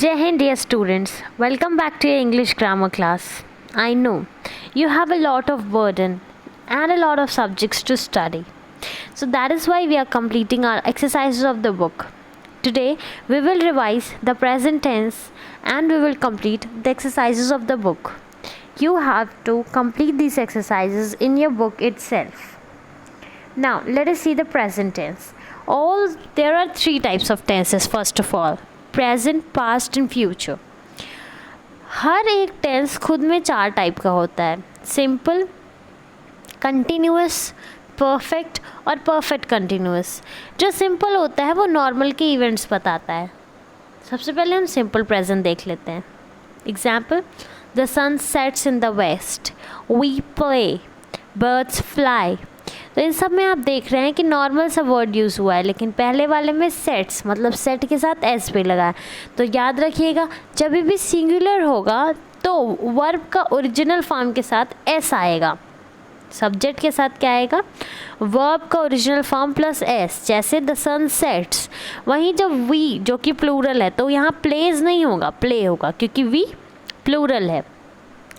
Jai Hind, dear students. Welcome back to your English grammar class. I know you have a lot of burden and a lot of subjects to study. So that is why we are completing our exercises of the book. Today we will revise the present tense and we will complete the exercises of the book. You have to complete these exercises in your book itself. Now let us see the present tense. There are three types of tenses. First of all, present, past and future. हर एक tense खुद में चार type का होता है. Simple, continuous, perfect और perfect continuous. जो सिंपल होता है वो नॉर्मल के इवेंट्स बताता है. सबसे पहले हम सिंपल प्रेजेंट देख लेते हैं. Example, the sun sets in the west, we play, birds fly. तो इन सब में आप देख रहे हैं कि नॉर्मल सा वर्ड यूज़ हुआ है, लेकिन पहले वाले में सेट्स मतलब सेट के साथ एस पे लगा है. तो याद रखिएगा, जब भी सिंगुलर होगा तो वर्ब का ओरिजिनल फॉर्म के साथ एस आएगा. सब्जेक्ट के साथ क्या आएगा? वर्ब का ओरिजिनल फॉर्म प्लस एस. जैसे द सन सेट्स. वहीं जब वी जो कि प्लूरल है तो यहाँ प्लेज नहीं होगा, प्ले होगा, क्योंकि वी प्लूरल है.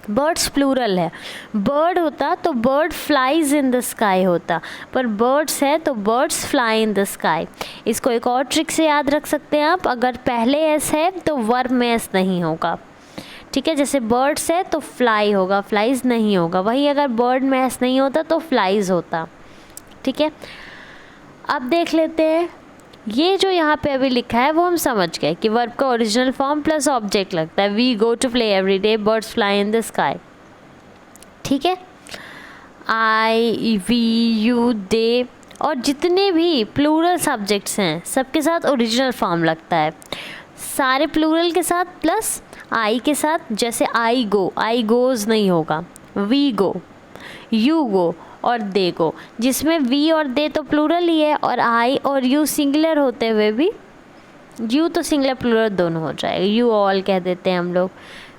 बर्ड्स प्लूरल है. बर्ड होता तो bird flies in the sky होता, पर बर्ड्स है तो birds fly in the sky. इसको एक और ट्रिक से याद रख सकते हैं आप. अगर पहले एस है तो वर्ब में एस नहीं होगा. ठीक है, जैसे बर्ड्स है तो फ्लाई होगा, फ्लाइज नहीं होगा. वही अगर बर्ड में एस नहीं होता तो फ्लाइज होता. ठीक है, अब देख लेते हैं. ये जो यहाँ पे अभी लिखा है वो हम समझ गए कि वर्ब का ओरिजिनल फॉर्म प्लस ऑब्जेक्ट लगता है. We go to play every day, birds fly in the sky. ठीक है, आई, वी, यू, दे और जितने भी प्लूरल सब्जेक्ट्स हैं सबके साथ ओरिजिनल फॉर्म लगता है. सारे प्लूरल के साथ प्लस आई के साथ. जैसे आई गो, आई गोज़ नहीं होगा. वी गो, यू गो और दे को, जिसमें वी और दे तो प्लूरल ही है और आई और यू सिंगुलर होते हुए भी यू तो सिंगुलर प्लूरल दोनों हो जाएगा. यू ऑल कह देते हैं हम लोग.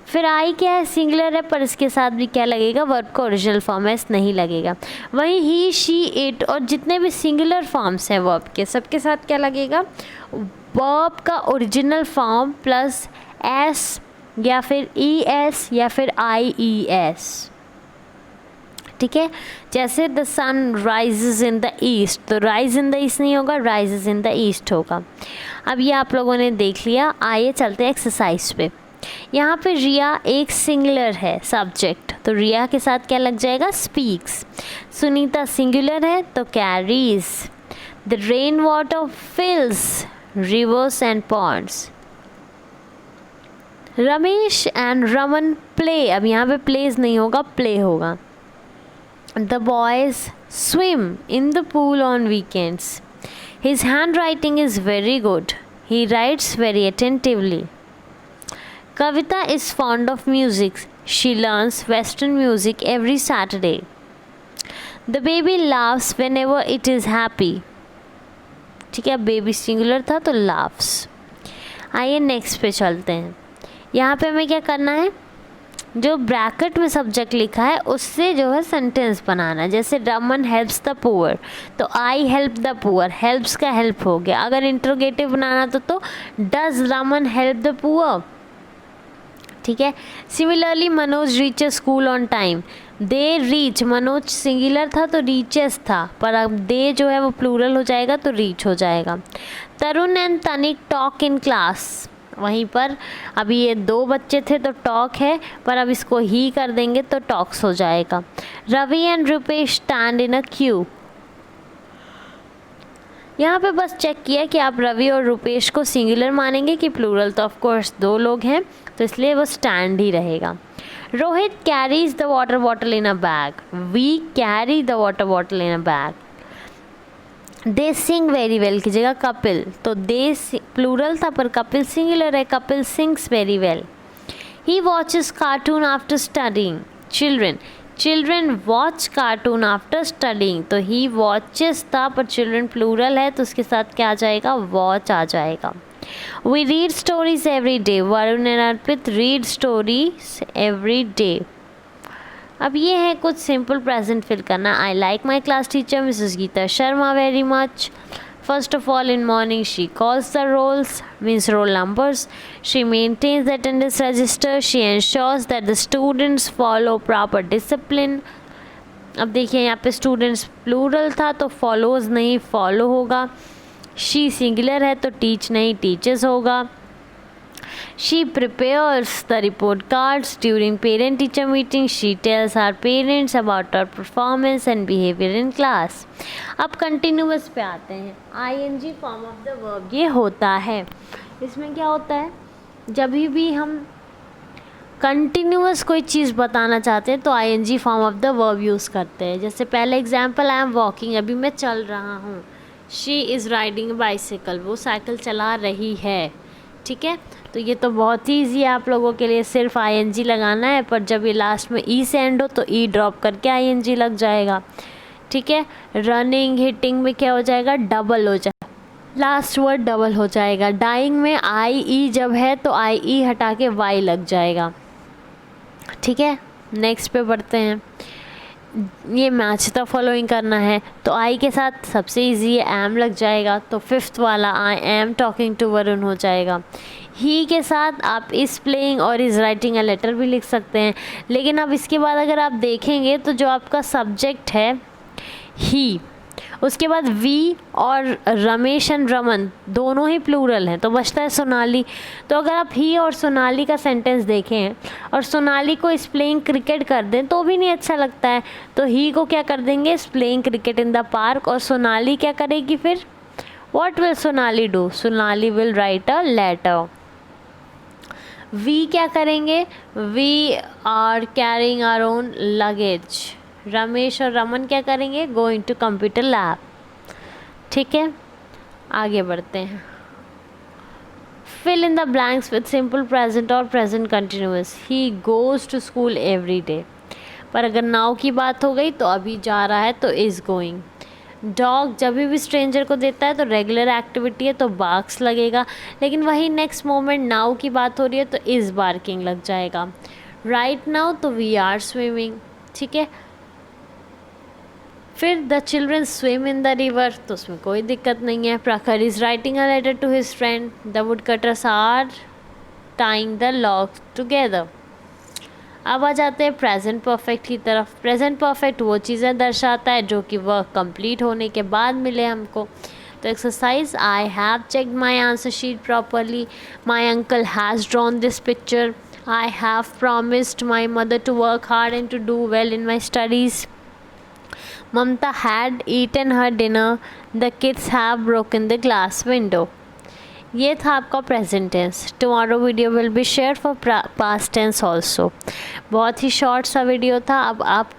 फिर आई क्या है? सिंगुलर है, पर इसके साथ भी क्या लगेगा? वर्ब का ओरिजिनल फॉर्म है, नहीं लगेगा. वहीं ही, शी, इट और जितने भी सिंगुलर फॉर्म्स हैं वर्ब के, सबके साथ क्या लगेगा? वर्ब का ओरिजिनल फॉर्म प्लस एस या फिर ई एस या फिर आई ई एस. ठीक है, जैसे the sun rises in the east, तो राइज इन द ईस्ट नहीं होगा, राइजेज इन द ईस्ट होगा. अब ये आप लोगों ने देख लिया. आइए चलते हैं एक्सरसाइज पे. यहाँ पे रिया एक सिंगुलर है सब्जेक्ट, तो रिया के साथ क्या लग जाएगा? स्पीक्स. सुनीता सिंगुलर है तो carries. The rain water fills rivers and ponds. Ramesh and Raman play, अब यहाँ पे प्लेज नहीं होगा, प्ले होगा. The boys swim in the pool on weekends. His handwriting is very good. He writes very attentively. Kavita is fond of music. She learns Western music every Saturday. The baby laughs whenever it is happy. ठीक है, baby singular था तो laughs. आइए next पे चलते हैं. यहाँ पे हमें क्या करना है? जो ब्रैकेट में सब्जेक्ट लिखा है उससे जो है सेंटेंस बनाना है. जैसे रमन हेल्प्स द पुअर, तो I help the poor, helps का हेल्प हो गया. अगर इंट्रोगेटिव बनाना तो does Raman help the poor. ठीक है, similarly Manoj reaches school on time. They reach, Manoj singular था तो रीचेस था, पर अब दे जो है वो प्लूरल हो जाएगा तो रीच हो जाएगा. तरुण एंड तनिक टॉक इन क्लास. वहीं पर अभी ये दो बच्चे थे तो टॉक है, पर अब इसको ही कर देंगे तो टॉक्स हो जाएगा. Ravi and Rupesh stand in a queue. यहाँ पे बस चेक किया कि आप रवि और रुपेश को सिंगुलर मानेंगे कि प्लूरल, तो ऑफ कोर्स दो लोग हैं तो इसलिए वो स्टैंड ही रहेगा. Rohit carries the water bottle in a bag. We carry the water bottle in a bag. They sing very well की जगह कपिल, तो दे प्लूरल था पर कपिल सिंगुलर है, Kapil sings very well. He watches cartoon after studying. Children watch cartoon after studying, तो he watches था पर children plural है तो उसके साथ क्या आ जाएगा? वॉच आ जाएगा. We read stories every day. Varun and Arpit read stories every day. अब ये है कुछ सिंपल प्रेजेंट फिल करना. I like my class teacher Mrs Geeta Sharma very much. First of all, in morning she calls the rolls, means roll numbers. She maintains the attendance register. She ensures that the students follow proper discipline. अब देखिए यहाँ पे students plural था तो follows नहीं follow होगा. She singular है तो टीच नहीं टीचर्स होगा. She prepares the report cards during parent teacher meeting. She tells her parents about her performance and behavior in class. अब continuous पे आते हैं. ing form of the verb ये होता है. इसमें क्या होता है, जब भी हम कंटिन्यूस कोई चीज़ बताना चाहते हैं तो ing form of the verb use करते हैं. जैसे पहले एग्जाम्पल, आई एम वॉकिंग, अभी मैं चल रहा हूँ. शी इज़ राइडिंग बाइसिकल, वो साइकिल चला रही है. ठीक है, तो ये तो बहुत ही ईजी है आप लोगों के लिए, सिर्फ ing लगाना है. पर जब ये लास्ट में ई से एंड हो तो ई ड्रॉप करके ing लग जाएगा. ठीक है, रनिंग हिटिंग में क्या हो जाएगा, डबल हो जाएगा, लास्ट वर्ड डबल हो जाएगा. डाइंग में आई ई जब है तो आई ई हटा के वाई लग जाएगा. ठीक है, नेक्स्ट पे बढ़ते हैं. ये मैच द फॉलोइंग करना है तो आई के साथ सबसे इजी है, एम लग जाएगा. तो फिफ्थ वाला I am talking to Varun हो जाएगा. ही के साथ आप इस प्लेइंग और इज़ राइटिंग अ लेटर भी लिख सकते हैं. लेकिन अब इसके बाद अगर आप देखेंगे तो जो आपका सब्जेक्ट है ही, उसके बाद वी और रमेश एंड रमन दोनों ही प्लूरल हैं तो बचता है सोनाली. तो अगर आप ही और सोनाली का सेंटेंस देखें और सोनाली को इस प्लेइंग क्रिकेट कर दें तो भी नहीं अच्छा लगता है. तो ही को क्या कर देंगे, is playing cricket in the park, और सोनाली क्या करेगी फिर, what will Sonali do, Sonali will write a letter. We क्या करेंगे, we are carrying our own luggage. Ramesh और रमन क्या करेंगे, गोइंग टू कंप्यूटर लैब. ठीक है, आगे बढ़ते हैं. Fill in the blanks with simple present और present continuous. He goes to school every day. पर अगर नाउ की बात हो गई तो अभी जा रहा है तो इज़ गोइंग. डॉग जब भी स्ट्रेंजर को देता है तो रेगुलर एक्टिविटी है तो बार्क्स लगेगा. लेकिन वही नेक्स्ट मोमेंट नाउ की बात हो रही है तो इज़ बार्किंग लग जाएगा. राइट नाउ तो वी आर स्विमिंग. ठीक है, फिर the children swim in the river तो उसमें कोई दिक्कत नहीं है. Prakhar is writing a letter to his friend. The wood cutters are tying the log together. अब आ जाते हैं प्रेजेंट परफेक्ट की तरफ. प्रेजेंट परफेक्ट वो चीज़ें दर्शाता है जो कि वर्क कंप्लीट होने के बाद मिले हमको. तो exercise, I have checked my answer sheet properly. My uncle has drawn this picture. I have promised my mother to work hard and to do well in my studies. Mamta had eaten her dinner. The kids have broken the glass window. ये था आपका present tense. Tomorrow video will be share for past tense also. बहुत ही short सा video था. अब आप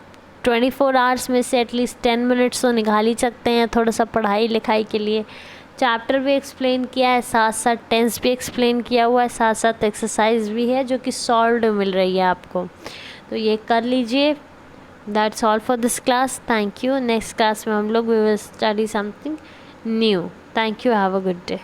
24 hours में से एटलीस्ट 10 मिनट्स तो निकाल ही सकते हैं थोड़ा सा पढ़ाई लिखाई के लिए. चैप्टर भी एक्सप्लेन किया है, साथ साथ टेंस भी एक्सप्लेन किया हुआ है, साथ साथ एक्सरसाइज भी है जो कि सॉल्व्ड मिल रही है आपको. तो ये कर लीजिए. That's all for this class. Thank you. Next class में हम लोग we will study something new. Thank you. Have a good day.